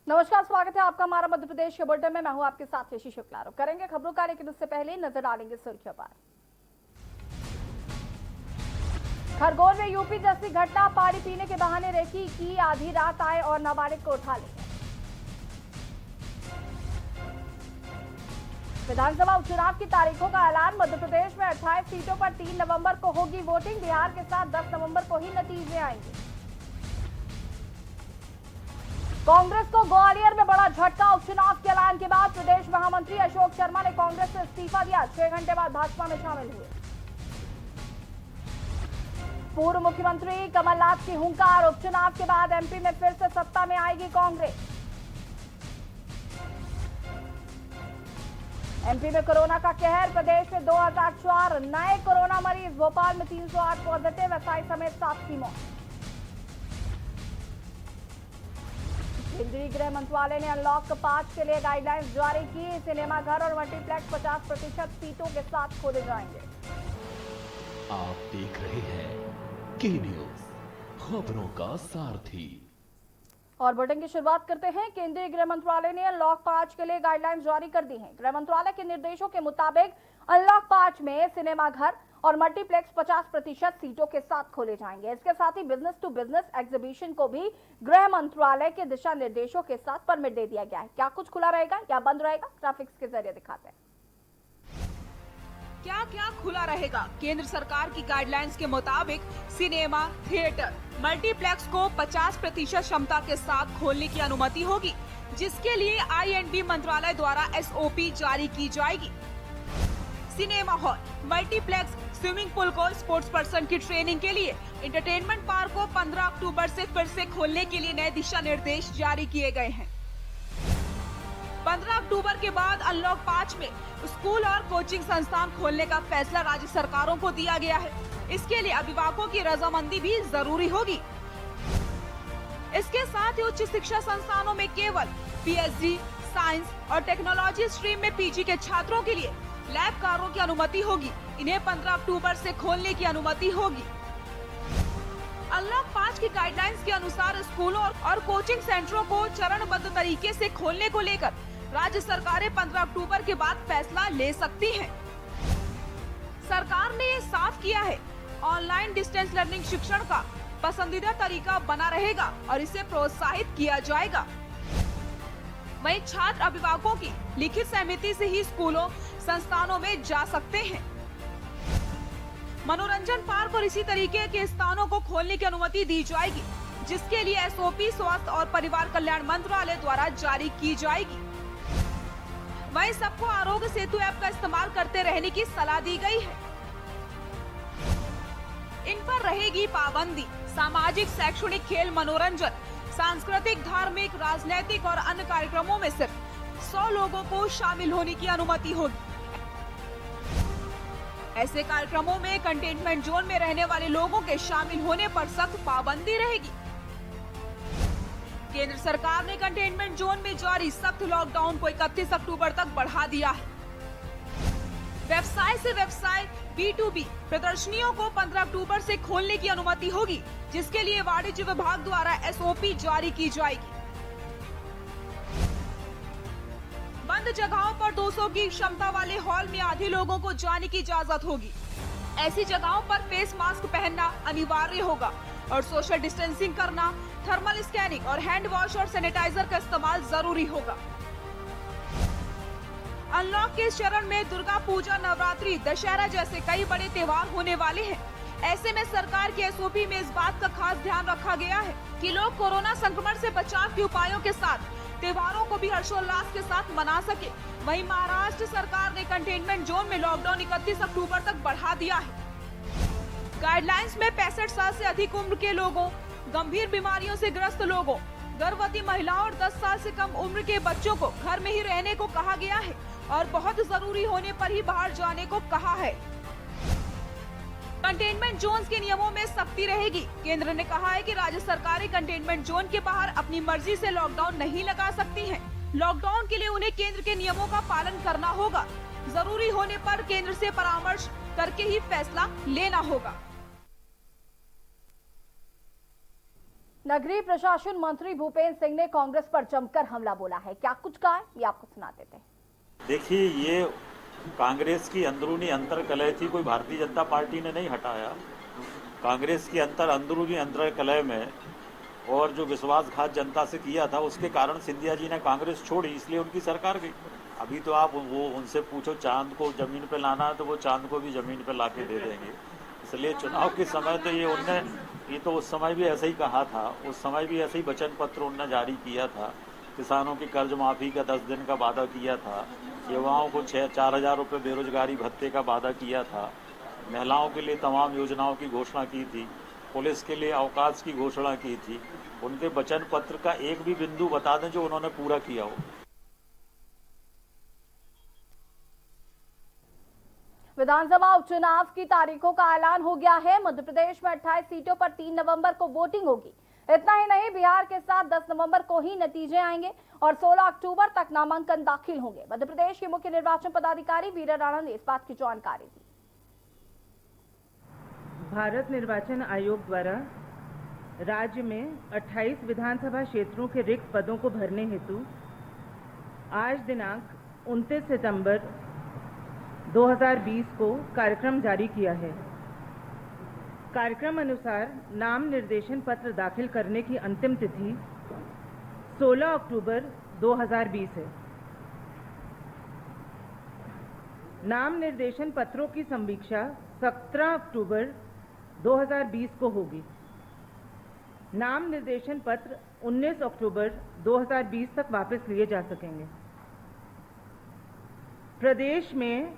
नमस्कार, स्वागत है आपका हमारा मध्य प्रदेश के बुलेटिन में। मैं हूं आपके साथ यशी शुक्ला। करेंगे खबरों का, लेकिन उससे पहले नजर डालेंगे सुर्खियों पर। खरगोन में यूपी जैसी घटना, पानी पीने के बहाने रेकी की, आधी रात आए और नाबालिग को उठा ले। विधानसभा उपचुनाव की तारीखों का ऐलान। मध्य प्रदेश में 28 सीटों पर 3 नवंबर को होगी वोटिंग। बिहार के साथ 10 नवंबर को ही नतीजे आएंगे। कांग्रेस को ग्वालियर में बड़ा झटका। उपचुनाव के ऐलान के बाद प्रदेश महामंत्री अशोक शर्मा ने कांग्रेस से इस्तीफा दिया। 6 घंटे बाद भाजपा में शामिल हुए। पूर्व मुख्यमंत्री कमलनाथ की हुंकार। उपचुनाव के बाद एमपी में फिर से सत्ता में आएगी कांग्रेस। एमपी में कोरोना का कहर। प्रदेश में 2004 नए कोरोना मरीज। भोपाल में 308 पॉजिटिव, एसआई समेत 7 की मौत। केंद्रीय गृह मंत्रालय ने अनलॉक 5 के लिए गाइडलाइंस जारी की। सिनेमाघर और मल्टीप्लेक्स 50% सीटों के साथ खोले जाएंगे। आप देख रहे हैं के न्यूज, खबरों का सारथी। और बुलेटिन की शुरुआत करते हैं। केंद्रीय गृह मंत्रालय ने अनलॉक 5 के लिए गाइडलाइंस जारी कर दी हैं। गृह मंत्रालय के निर्देशों के मुताबिक अनलॉक 5 में सिनेमाघर और मल्टीप्लेक्स 50% सीटों के साथ खोले जाएंगे। इसके साथ ही बिजनेस टू बिजनेस एग्जीबिशन को भी गृह मंत्रालय के दिशा निर्देशों के साथ परमिट दे दिया गया है। क्या कुछ खुला रहेगा या बंद रहेगा, ग्राफिक्स के जरिए दिखाते हैं। क्या क्या खुला रहेगा? केंद्र सरकार की गाइडलाइंस के मुताबिक सिनेमा, थिएटर, मल्टीप्लेक्स को 50% क्षमता के साथ खोलने की अनुमति होगी, जिसके लिए आईएनबी मंत्रालय द्वारा एसओपी जारी की जाएगी। Cinema hall, multiplex, swimming pool को स्पोर्ट्स पर्सन की ट्रेनिंग के लिए, एंटरटेनमेंट पार्क को 15 अक्टूबर से फिर से खोलने के लिए नए दिशा निर्देश जारी किए गए हैं। 15 अक्टूबर के बाद अनलॉक 5 में स्कूल और कोचिंग संस्थान खोलने का फैसला राज्य सरकारों को दिया गया है। इसके लिए अभिभावकों की रजामंदी भी जरूरी होगी। इसके साथ ही उच्च शिक्षा संस्थानों में केवल पीएचडी, साइंस और टेक्नोलॉजी स्ट्रीम में पीजी के छात्रों के लिए लैब कार्यों की अनुमति होगी। इन्हें 15 अक्टूबर से खोलने की अनुमति होगी। अनलॉक 5 की गाइडलाइंस के अनुसार स्कूलों और कोचिंग सेंटरों को चरणबद्ध तरीके से खोलने को लेकर राज्य सरकारें 15 अक्टूबर के बाद फैसला ले सकती हैं। सरकार ने ये साफ किया है, ऑनलाइन डिस्टेंस लर्निंग शिक्षण का पसंदीदा तरीका बना रहेगा और इसे प्रोत्साहित किया जाएगा। वहीं छात्र अभिभावकों की लिखित सहमति से ही स्कूलों, संस्थानों में जा सकते हैं। मनोरंजन पार्क और इसी तरीके के स्थानों को खोलने की अनुमति दी जाएगी, जिसके लिए एसओपी स्वास्थ्य और परिवार कल्याण मंत्रालय द्वारा जारी की जाएगी। वहीं सबको आरोग्य सेतु ऐप का इस्तेमाल करते रहने की सलाह दी गई है। इन पर रहेगी पाबंदी। सामाजिक, शैक्षणिक, खेल, मनोरंजन, सांस्कृतिक, धार्मिक, राजनैतिक और अन्य कार्यक्रमों में सिर्फ 100 लोगों को शामिल होने की अनुमति होगी। ऐसे कार्यक्रमों में कंटेनमेंट जोन में रहने वाले लोगों के शामिल होने पर सख्त पाबंदी रहेगी। केंद्र सरकार ने कंटेनमेंट जोन में जारी सख्त लॉकडाउन को 31 अक्टूबर तक बढ़ा दिया है। व्यवसाय से व्यवसाय, B2B प्रदर्शनियों को 15 अक्टूबर से खोलने की अनुमति होगी, जिसके लिए वाणिज्य विभाग द्वारा एसओपी जारी की जाएगी। बंद जगहों पर 200 की क्षमता वाले हॉल में आधे लोगों को जाने की इजाजत होगी। ऐसी जगहों पर फेस मास्क पहनना अनिवार्य होगा और सोशल डिस्टेंसिंग करना, थर्मल स्कैनिंग और हैंड वॉश और सैनिटाइजर का इस्तेमाल जरूरी होगा। अनलॉक के इस चरण में दुर्गा पूजा, नवरात्रि, दशहरा जैसे कई बड़े त्योहार होने वाले हैं। ऐसे में सरकार की एसओपी में इस बात का खास ध्यान रखा गया है कि लोग कोरोना संक्रमण से बचाव के उपायों के साथ त्योहारों को भी हर्षोल्लास के साथ मना सके। वहीं महाराष्ट्र सरकार ने कंटेनमेंट जोन में लॉकडाउन 31 अक्टूबर तक बढ़ा दिया है। गाइडलाइंस में 65 साल से अधिक उम्र के लोगों, गंभीर बीमारियों से ग्रस्त लोगों, गर्भवती महिलाओं और 10 साल से कम उम्र के बच्चों को घर में ही रहने को कहा गया है और बहुत जरूरी होने पर ही बाहर जाने को कहा है। कंटेनमेंट जोन के नियमों में सख्ती रहेगी। केंद्र ने कहा है कि राज्य सरकारें कंटेनमेंट जोन के बाहर अपनी मर्जी से लॉकडाउन नहीं लगा सकती हैं। लॉकडाउन के लिए उन्हें केंद्र के नियमों का पालन करना होगा। जरूरी होने पर केंद्र से परामर्श करके ही फैसला लेना होगा। नगरीय प्रशासन मंत्री भूपेंद्र सिंह ने कांग्रेस पर जमकर हमला बोला है। क्या कुछ कहा है ये आपको सुना देते हैं। देखिए, ये कांग्रेस की अंदरूनी अंतर्कलह थी, कोई भारतीय जनता पार्टी ने नहीं हटाया। कांग्रेस की अंदरूनी अंतर्कलह में और जो विश्वासघात जनता से किया था, उसके कारण सिंधिया जी ने कांग्रेस छोड़ी, इसलिए उनकी सरकार गई। अभी तो आप वो उनसे पूछो चांद को जमीन पे लाना है तो वो चांद को भी जमीन पे लाके दे देंगे। इसलिए चुनाव के समय तो ये तो उस समय भी ऐसे ही कहा था, उस समय भी ऐसे ही वचन पत्र उन्होंने जारी किया था। किसानों की कर्ज माफी का 10 दिन का वादा किया था, युवाओं को 4,000 रुपये बेरोजगारी भत्ते का वादा किया था, महिलाओं के लिए तमाम योजनाओं की घोषणा की थी, पुलिस के लिए अवकाश की घोषणा की थी। उनके वचन पत्र का एक भी बिंदु बता दें जो उन्होंने पूरा किया हो। विधानसभा उपचुनाव की तारीखों का ऐलान हो गया है। मध्य प्रदेश में 28 सीटों पर 3 नवंबर को वोटिंग होगी। इतना ही नहीं, बिहार के साथ 10 नवंबर को ही नतीजे आएंगे और 16 अक्टूबर तक नामांकन दाखिल होंगे। मध्य प्रदेश के मुख्य निर्वाचन पदाधिकारी वीरा राणा ने इस बात की जानकारी दी। भारत निर्वाचन आयोग द्वारा राज्य में 28 विधानसभा क्षेत्रों के रिक्त पदों को भरने हेतु आज दिनांक 29 सितंबर 2020 को कार्यक्रम जारी किया है। कार्यक्रम अनुसार नाम निर्देशन पत्र दाखिल करने की अंतिम तिथि 16 अक्टूबर 2020 है। नाम निर्देशन पत्रों की समीक्षा 17 अक्टूबर 2020 को होगी। नाम निर्देशन पत्र 19 अक्टूबर 2020 तक वापस लिए जा सकेंगे। प्रदेश में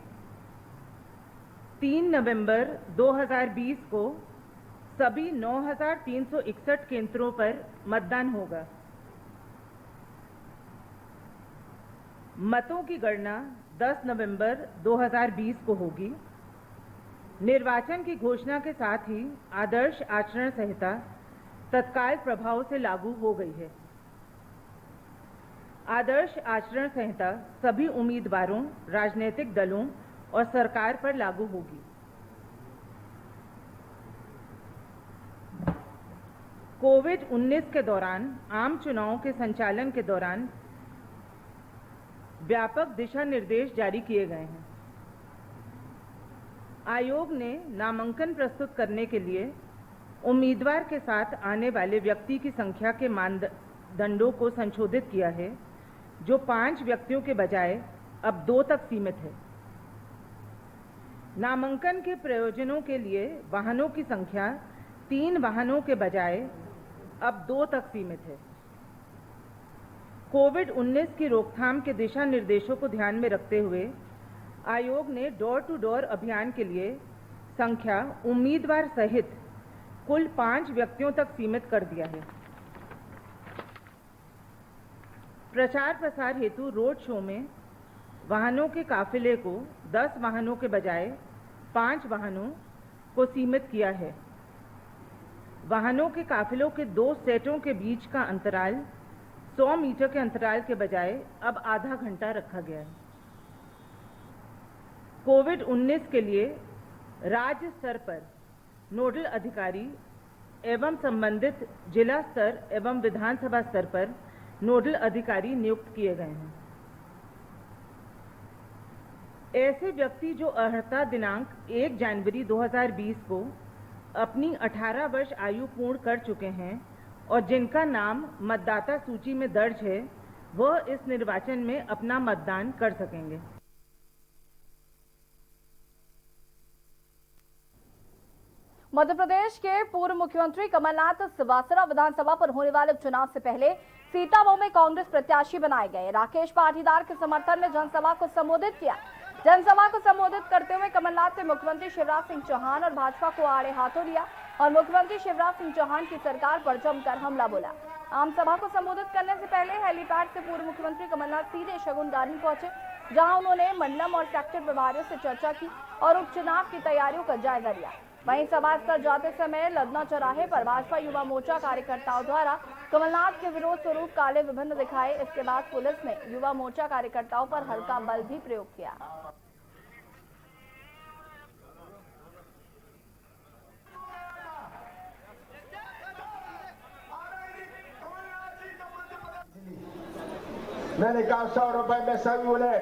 3 नवंबर 2020 को सभी 9,361 केंद्रों पर मतदान होगा। मतों की गणना 10 नवंबर 2020 को होगी। निर्वाचन की घोषणा के साथ ही आदर्श आचरण संहिता तत्काल प्रभाव से लागू हो गई है। आदर्श आचरण संहिता सभी उम्मीदवारों, राजनीतिक दलों और सरकार पर लागू होगी। कोविड-19 के दौरान आम चुनावों के संचालन के दौरान व्यापक दिशा निर्देश जारी किए गए हैं। आयोग ने नामांकन प्रस्तुत करने के लिए उम्मीदवार के साथ आने वाले व्यक्ति की संख्या के मानदंडों को संशोधित किया है, जो 5 व्यक्तियों के बजाय अब 2 तक सीमित है। नामांकन के प्रयोजनों के लिए वाहनों की संख्या 3 वाहनों के बजाय अब 2 तक सीमित है। कोविड-19 की रोकथाम के दिशा निर्देशों को ध्यान में रखते हुए आयोग ने डोर टू डोर अभियान के लिए संख्या उम्मीदवार सहित कुल 5 व्यक्तियों तक सीमित कर दिया है। प्रचार प्रसार हेतु रोड शो में वाहनों के काफिले को 10 वाहनों के बजाय 5 वाहनों को सीमित किया है। वाहनों के काफिलों के 2 सेटों के बीच का अंतराल 100 मीटर के अंतराल के बजाय अब आधा घंटा रखा गया है। कोविड-19 के लिए राज्य स्तर पर नोडल अधिकारी एवं संबंधित जिला स्तर एवं विधानसभा स्तर पर नोडल अधिकारी नियुक्त किए गए हैं। ऐसे व्यक्ति जो अर्हता दिनांक 1 जनवरी 2020 को अपनी 18 वर्ष आयु पूर्ण कर चुके हैं और जिनका नाम मतदाता सूची में दर्ज है, वह इस निर्वाचन में अपना मतदान कर सकेंगे। मध्य प्रदेश के पूर्व मुख्यमंत्री कमलनाथ सिवासरा विधानसभा पर होने वाले उपचुनाव से पहले सीतामऊ में कांग्रेस प्रत्याशी बनाए गए। राकेश पाटीदार के समर्थन में जनसभा को संबोधित किया। जनसभा को संबोधित करते हुए कमलनाथ ने मुख्यमंत्री शिवराज सिंह चौहान और भाजपा को आड़े हाथों लिया और मुख्यमंत्री शिवराज सिंह चौहान की सरकार पर जमकर हमला बोला। आम सभा को संबोधित करने से पहले हेलीपैड से पूर्व मुख्यमंत्री कमलनाथ सीधे शगुन गार्डन पहुंचे, जहां उन्होंने मंडलम और सेक्टर प्रभारियों से चर्चा की और उपचुनाव की तैयारियों का जायजा लिया। वहीं सभा स्थल जाते समय लदना चौराहे पर भाजपा युवा मोर्चा कार्यकर्ताओं द्वारा कमलनाथ के विरोध स्वरूप काले विभिन्न दिखाए। इसके बाद पुलिस ने युवा मोर्चा कार्यकर्ताओं पर हल्का बल भी प्रयोग किया। मैंने कहा 100 रुपए में सभी बोले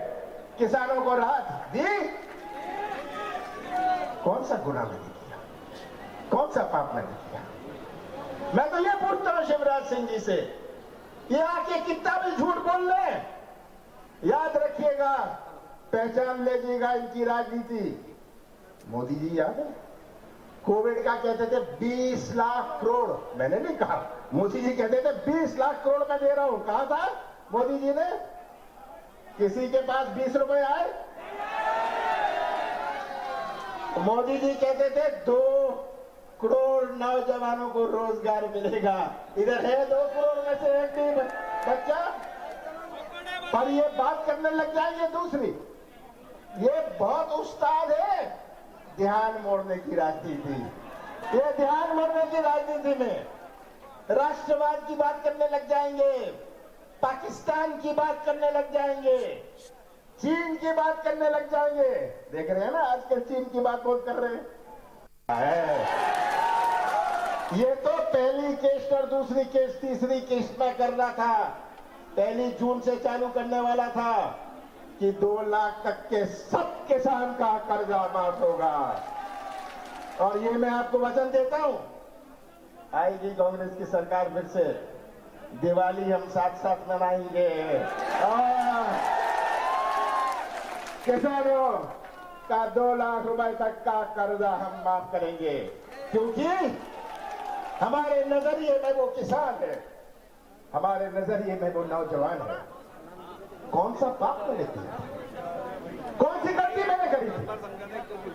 किसानों को राहत दी। कौन सा गुनाह मैंने किया, कौन सा पाप मैंने किया? मैं तो ये पूछता हूं शिवराज सिंह जी से, ये आके कितना भी झूठ बोल ले, याद रखिएगा, पहचान लीजिएगा इनकी राजनीति। मोदी जी याद है कोविड का कहते थे 20 लाख करोड़, मैंने नहीं कहा, मोदी जी कहते थे 20 लाख करोड़ मैं दे रहा हूं। कहा था मोदी जी ने? किसी के पास 20 रुपए आए? मोदी जी कहते थे 2 करोड़ नौजवानों को रोजगार मिलेगा। इधर है 2 करोड़ में से एक भी बच्चा, पर ये बात करने लग जाएंगे दूसरी। ये बहुत उस्ताद है ध्यान मोड़ने की राजनीति। ये ध्यान मोड़ने की राजनीति में राष्ट्रवाद की बात करने लग जाएंगे, पाकिस्तान की बात करने लग जाएंगे, चीन की बात करने लग जाएंगे। देख रहे हैं ना आजकल चीन की बात बहुत कर रहे हैं। ये तो पहली किस्त और दूसरी किस्त तीसरी किस्त में करना था, 1 जून से चालू करने वाला था कि 2 लाख तक के सब किसान का कर्जा माफ होगा। और ये मैं आपको वचन देता हूं, आएगी कांग्रेस की सरकार फिर से, दिवाली हम साथ साथ मनाएंगे और किसानों का 2 लाख रुपए तक का कर्जा हम माफ करेंगे, क्योंकि हमारे नजरिए में वो किसान है, हमारे नजरिए में वो नौजवान है। कौन सा पाप मैंने किया, कौन सी गलती मैंने करी थी?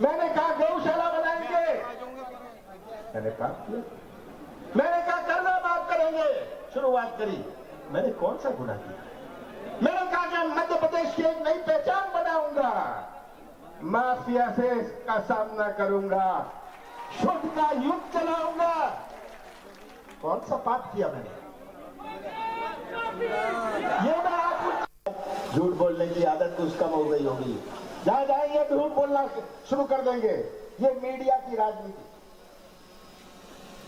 मैंने कहा गौशाला बनाएंगे, मैंने पाप किया। मैंने कहा कर्जा माफ करेंगे, शुरुआत करी, मैंने कौन सा गुनाह किया? मैंने कहा कि मध्य प्रदेश की एक नई पहचान बनाऊंगा, माफिया से इसका सामना करूंगा, शुद्ध का युग चलाऊंगा। कौन सा पाप किया मैंने? ये मैं आपको झूठ बोलने की आदत कुछ कम हो गई होगी, जहां जाएंगे झूठ बोलना शुरू कर देंगे। ये मीडिया की राजनीति,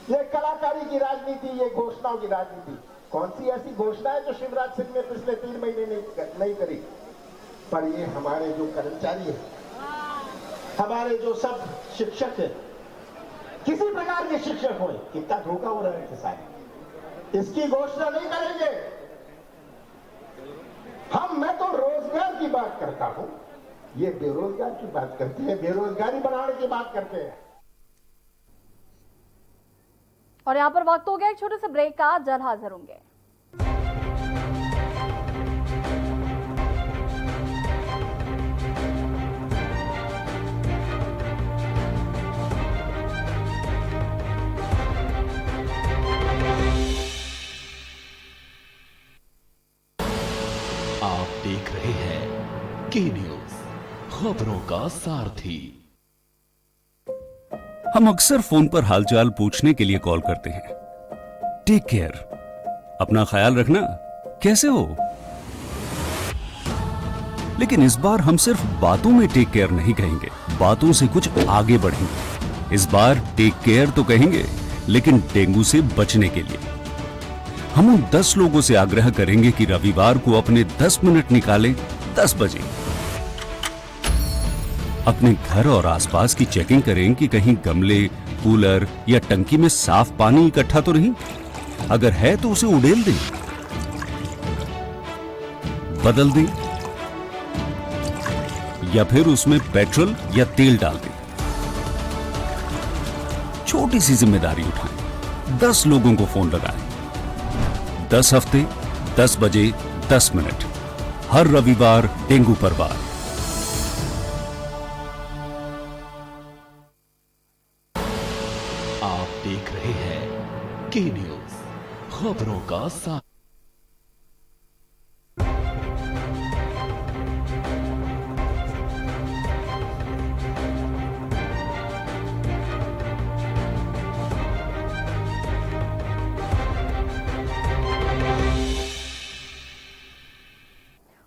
ये कलाकारी की राजनीति, ये घोषणाओं की राजनीति। कौन सी ऐसी घोषणा है जो शिवराज सिंह ने पिछले 3 महीने नहीं करी? पर ये हमारे जो कर्मचारी है, हमारे जो सब शिक्षक है, किसी प्रकार के शिक्षक हो, कितना धोखा हो रहा है इनके साथ, इसकी घोषणा नहीं करेंगे हम। मैं तो रोजगार की बात करता हूं, ये बेरोजगार की बात करते हैं, बेरोजगारी बढ़ाने की बात करते हैं। और यहाँ पर वक्त हो गया एक छोटे से ब्रेक का, जल्द हाजिर होंगे। आप देख रहे हैं के न्यूज, खबरों का सारथी। हम अक्सर फोन पर हालचाल पूछने के लिए कॉल करते हैं। टेक केयर, अपना ख्याल रखना, कैसे हो? लेकिन इस बार हम सिर्फ बातों में टेक केयर नहीं कहेंगे, बातों से कुछ आगे बढ़ेंगे। इस बार टेक केयर तो कहेंगे, लेकिन डेंगू से बचने के लिए हम उन 10 लोगों से आग्रह करेंगे कि रविवार को अपने 10 मिनट निकालें 10 बजे। अपने घर और आसपास की चेकिंग करें कि कहीं गमले, कूलर या टंकी में साफ पानी इकट्ठा तो नहीं। अगर है तो उसे उड़ेल दें, बदल दें या फिर उसमें पेट्रोल या तेल डाल दें। छोटी सी जिम्मेदारी उठाएं, 10 लोगों को फोन लगाएं। 10 हफ्ते 10 बजे 10 मिनट, हर रविवार डेंगू पर बात। आप देख रहे हैं के न्यूज, खबरों का साथ।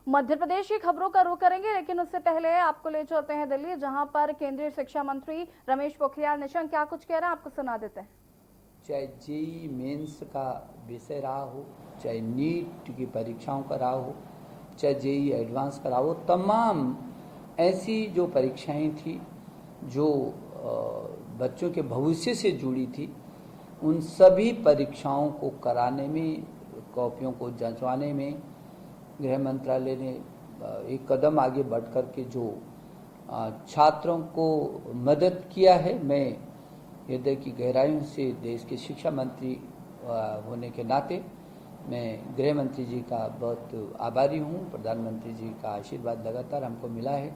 मध्य प्रदेश की खबरों का रुख करेंगे, लेकिन उससे पहले आपको ले चलते हैं दिल्ली, जहां पर केंद्रीय शिक्षा मंत्री रमेश पोखरियाल निशंक क्या कुछ कह रहे हैं, आपको सुना देते हैं। चाहे जेईई मेंस का विषय रहा हो, चाहे नीट की परीक्षाओं का रहा हो, चाहे जेई एडवांस कराओ, तमाम ऐसी जो परीक्षाएं थी जो बच्चों के भविष्य से जुड़ी थी, उन सभी परीक्षाओं को कराने में, कॉपियों को जांचवाने में गृह मंत्रालय ने एक कदम आगे बढ़ कर के जो छात्रों को मदद किया है, मैं हृदय की गहराइयों से देश के शिक्षा मंत्री होने के नाते मैं गृह मंत्री जी का बहुत आभारी हूँ। प्रधानमंत्री जी का आशीर्वाद लगातार हमको मिला है।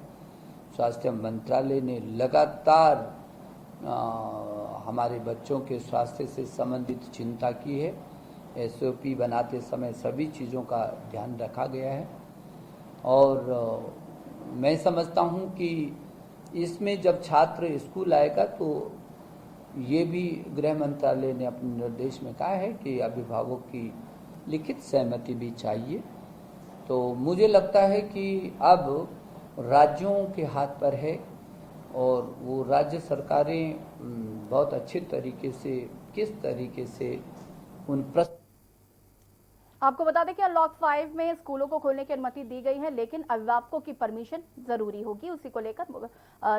स्वास्थ्य मंत्रालय ने लगातार हमारे बच्चों के स्वास्थ्य से संबंधित चिंता की है। एसओपी बनाते समय सभी चीज़ों का ध्यान रखा गया है और मैं समझता हूँ कि इसमें जब छात्र स्कूल आएगा तो ये भी गृह मंत्रालय ने अपने निर्देश में कहा है कि अभिभावक की लिखित सहमति भी चाहिए। तो मुझे लगता है कि अब राज्यों के हाथ पर है और वो राज्य सरकारें बहुत अच्छे तरीके से किस तरीके से उन आपको बता दें कि अनलॉक 5 में स्कूलों को खोलने की अनुमति दी गई है, लेकिन अभिभावकों की परमिशन जरूरी होगी। उसी को लेकर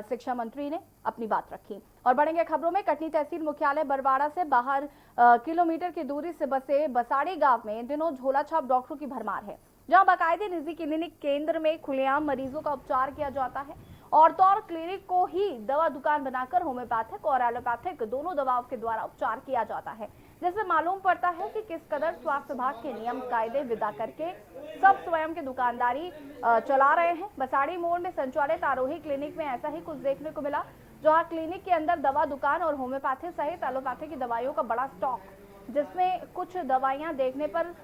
शिक्षा मंत्री ने अपनी बात रखी। और बढ़ेंगे खबरों में। कटनी तहसील मुख्यालय बरवाड़ा से बाहर किलोमीटर की दूरी से बसे बसाड़ी गांव में इन दिनों झोला छाप डॉक्टरों की भरमार है, जहां बाकायदे निजी क्लिनिक केंद्र में खुलेआम मरीजों का उपचार किया जाता है और तो और क्लिनिक को ही दवा दुकान बनाकर होम्योपैथिक और एलोपैथिक दोनों दवाओं के द्वारा उपचार किया जाता है, जिससे मालूम पड़ता है कि किस कदर स्वास्थ्य विभाग के नियम कायदे विदा करके सब स्वयं के दुकानदारी चला रहे हैं। बसाड़ी मोड़ में संचालित आरोही क्लिनिक में ऐसा ही कुछ देखने को मिला, जहां क्लिनिक के अंदर दवा दुकान और होम्योपैथी सहित एलोपैथी की दवाइयों का बड़ा स्टॉक, जिसमें कुछ दवाइयां देखने पर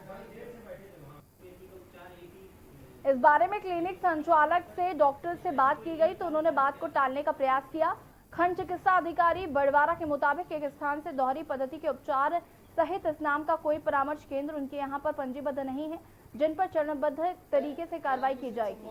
इस बारे में क्लिनिक संचालक से डॉक्टर से बात की गई तो उन्होंने बात को टालने का प्रयास किया। खंड चिकित्सा अधिकारी बड़वारा के मुताबिक एक स्थान से दोहरी पद्धति के उपचार सहित इस नाम का कोई परामर्श केंद्र उनके यहाँ पर पंजीबद्ध नहीं है, जिन पर चरणबद्ध तरीके से कार्रवाई की जाएगी।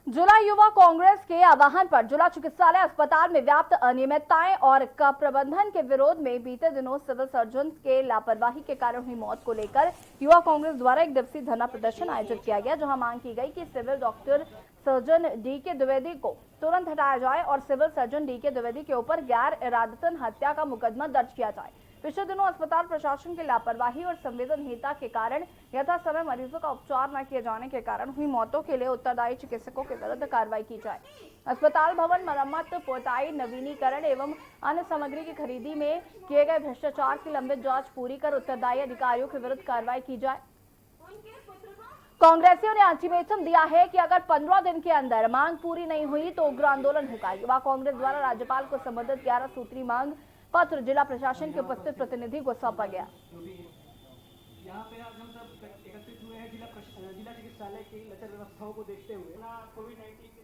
जिला युवा कांग्रेस के आह्वान पर जिला चिकित्सालय अस्पताल में व्याप्त अनियमितताएं और प्रबंधन के विरोध में बीते दिनों सिविल सर्जन के लापरवाही के कारण हुई मौत को लेकर युवा कांग्रेस द्वारा एक दिवसीय धरना प्रदर्शन आयोजित किया गया, जहां मांग की गई कि civil doctor surgeon DK Dwivedi को तुरंत हटाया जाए और सिविल सर्जन डीके द्विवेदी के ऊपर गैर इरादतन हत्या का मुकदमा दर्ज किया जाए। पिछले दिनों अस्पताल प्रशासन की लापरवाही और संवेदनहीनता के कारण यथा समय मरीजों का उपचार न किए जाने के कारण हुई मौतों के लिए उत्तरदायी चिकित्सकों के विरुद्ध कार्रवाई की जाए। अस्पताल भवन मरम्मत, पोताई, नवीनीकरण एवं अन्य सामग्री की खरीदी में किए गए भ्रष्टाचार की लंबित जांच पूरी कर उत्तरदायी अधिकारियों के विरुद्ध कार्रवाई की जाए। कांग्रेसियों ने अल्टीमेटम दिया है कि अगर 15 दिन के अंदर मांग पूरी नहीं हुई तो उग्र आंदोलन होगा। युवा कांग्रेस द्वारा राज्यपाल को संबंधित 11 सूत्री मांग पत्र जिला प्रशासन के उपस्थित प्रतिनिधि को सौंपा गया। यहाँ पे आज हम सब एकत्रित हुए हैं जिला चिकित्सालय की लचर व्यवस्थाओं को देखते हुए कोविड-19 के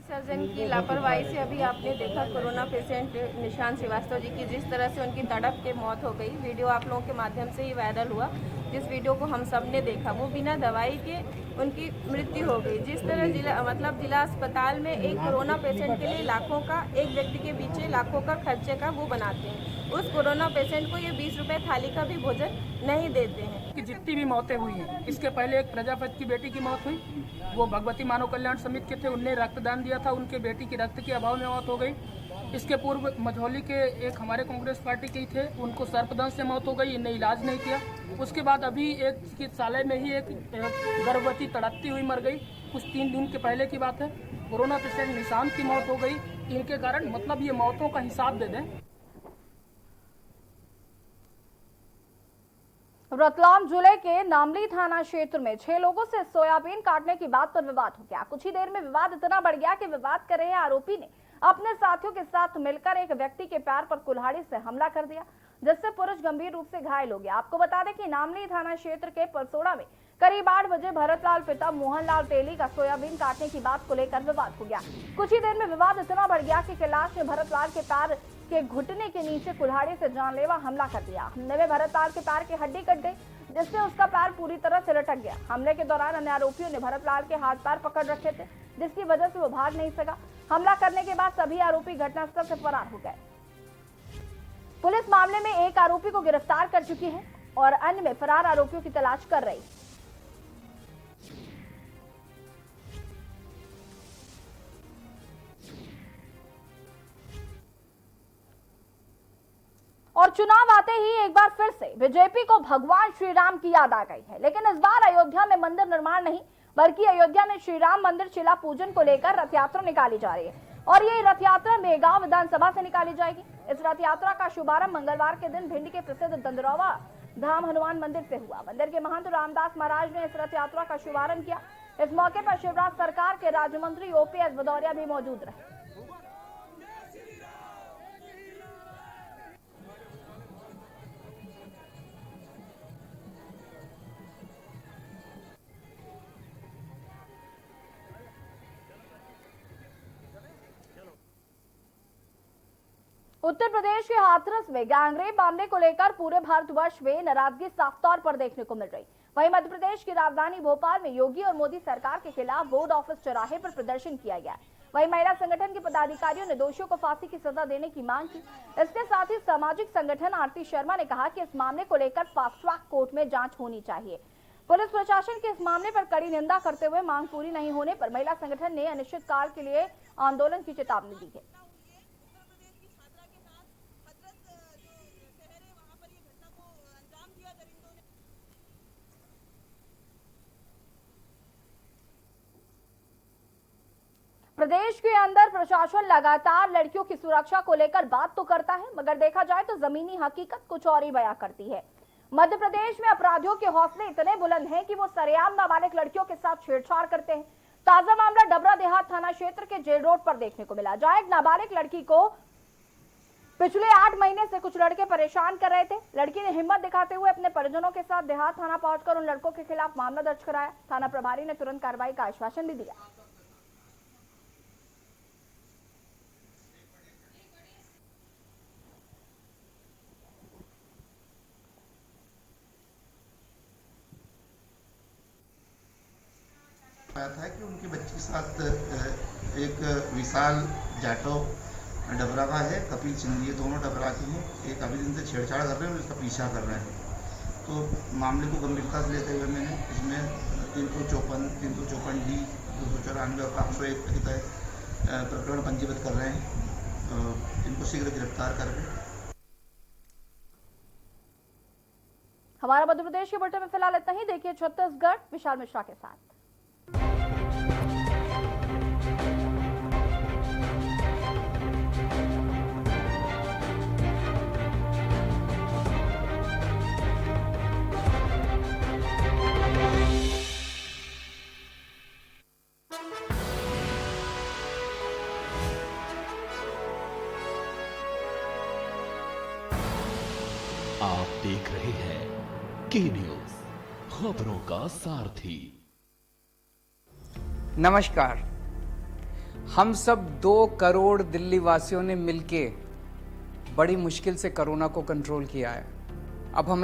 सर्जन की लापरवाही से अभी आपने देखा कोरोना पेशेंट निशांत श्रीवास्तव जी की जिस तरह से उनकी तड़प के मौत हो गई। वीडियो आप लोगों के माध्यम से ही वायरल हुआ। जिस वीडियो को हम सब ने देखा वो बिना दवाई के उनकी मृत्यु हो गई। जिस तरह जिला अस्पताल में एक कोरोना पेशेंट के लिए लाखों का, एक व्यक्ति के पीछे लाखों का खर्चे का वो बनाते हैं, उस कोरोना पेशेंट को ये 20 रुपए थाली का भी भोजन नहीं देते हैं। कि जितनी भी मौतें हुई हैं, इसके पहले एक प्रजापति की बेटी की मौत हुई, वो भगवती मानव कल्याण समिति के थे, उनने रक्तदान दिया था, उनके बेटी की रक्त के अभाव में मौत हो गई। इसके पूर्व मझौली के एक हमारे कांग्रेस पार्टी के ही थे, उनको सर्पदंश से मौत हो गई, इन्हें इलाज नहीं किया। उसके बाद अभी एक चिकित्सालय में ही एक गर्भवती तड़पती हुई मर गई, कुछ 3 दिन के पहले की बात है। कोरोना पेशेंट निशांत की मौत हो गई इनके कारण। मतलब ये मौतों का हिसाब दे दें। रतलाम जिले के नामली थाना क्षेत्र में 6 लोगों से सोयाबीन काटने की बात पर विवाद हो गया। कुछ ही देर में विवाद इतना बढ़ गया कि विवाद कर रहे आरोपी ने अपने साथियों के साथ मिलकर एक व्यक्ति के पैर पर कुल्हाड़ी से हमला कर दिया, जिससे पुरुष गंभीर रूप से घायल हो गया। आपको बता दें कि नामली थाना क्षेत्र के पलसोड़ा में करीब 8 बजे भरतलाल पिता मोहनलाल तेली का सोयाबीन काटने की बात को लेकर विवाद हो गया। कुछ ही देर में विवाद इतना बढ़ गया कि कैलाश ने भरतलाल के पैर के घुटने के नीचे कुल्हाड़ी से जानलेवा हमला कर दिया। हमले में भरतलाल के पैर की हड्डी कट गई, जिससे उसका पैर पूरी तरह से लटक गया। हमले के दौरान अन्य आरोपियों ने भरतलाल के हाथ पैर पकड़ रखे थे, जिसकी वजह से वो भाग नहीं सका। हमला करने के बाद सभी आरोपी घटनास्थल से फरार हो गए। पुलिस मामले में एक आरोपी को गिरफ्तार कर चुकी है और अन्य में फरार आरोपियों की तलाश कर रही है। और चुनाव आते ही एक बार फिर से बीजेपी को भगवान श्री राम की याद आ गई है, लेकिन इस बार अयोध्या में मंदिर निर्माण नहीं, बल्कि अयोध्या में श्री राम मंदिर शिला पूजन को लेकर रथ यात्रा निकाली जा रही है और ये रथ यात्रा मेगांव विधानसभा से निकाली जाएगी। इस रथ यात्रा का शुभारंभ मंगलवार के दिन भिंड के प्रसिद्ध दंदरौवा धाम हनुमान मंदिर से हुआ। मंदिर के महंत रामदास महाराज ने इस रथ यात्रा का शुभारंभ किया। इस मौके पर शिवराज सरकार के राज्य मंत्री ओपीएस भदौरिया भी मौजूद रहे। उत्तर प्रदेश के हाथरस में गैंगरेप मामले को लेकर पूरे भारतवर्ष में नाराजगी साफ तौर पर देखने को मिल रही। वहीं मध्य प्रदेश की राजधानी भोपाल में योगी और मोदी सरकार के खिलाफ बोर्ड ऑफिस चौराहे पर प्रदर्शन किया गया। वहीं महिला संगठन के पदाधिकारियों ने दोषियों को फांसी की सजा देने की मांग की। इसके साथ ही सामाजिक संगठन आरती शर्मा ने कहा कि इस मामले को लेकर फास्ट ट्रैक कोर्ट में जांच होनी चाहिए। पुलिस प्रशासन के इस मामले पर कड़ी निंदा करते हुए मांग पूरी नहीं होने पर महिला संगठन ने अनिश्चितकाल के लिए आंदोलन की चेतावनी दी है। प्रदेश के अंदर प्रशासन लगातार लड़कियों की सुरक्षा को लेकर बात तो करता है, मगर देखा जाए तो जमीनी हकीकत कुछ और ही बयां करती है। मध्य प्रदेश में अपराधियों के हौसले इतने बुलंद हैं कि वो सरेआम नाबालिग लड़कियों के साथ छेड़छाड़ करते हैं। ताजा मामला डबरा देहात थाना क्षेत्र के जेल रोड पर देखने को मिला, जहां एक नाबालिग लड़की को पिछले 8 महीने से कुछ लड़के परेशान कर रहे थे। लड़की ने हिम्मत दिखाते हुए अपने परिजनों के साथ देहात थाना पहुंचकर उन लड़कों के खिलाफ मामला दर्ज कराया। थाना प्रभारी ने तुरंत कार्रवाई का आश्वासन भी दिया। आया था कि उनकी बच्ची के साथ एक विशाल जाटव डबरा का है, कपिल सिंह, ये दोनों डबरा के हैं। एक अभी दिन से छेड़छाड़ कर रहे हैं और इसका पीछा कर रहे हैं। तो मामले को गंभीरता से लेते हुए मैंने इसमें 354, 354D, 294 और 501 के तहत प्रकरण पंजीबद्ध कर रहे हैं। इनको शीघ्र गिरफ्तार करके। हमारा मध्य प्रदेश के बुलेटिन में फिलहाल इतना ही। देखिए छत्तीसगढ़ विशाल मिश्रा के साथ। आप देख रहे हैं के न्यूज, खबरों का सारथी। नमस्कार। हम सब 2 करोड़ दिल्ली वासियों ने मिलके बड़ी मुश्किल से कोरोना को कंट्रोल किया है। अब हमें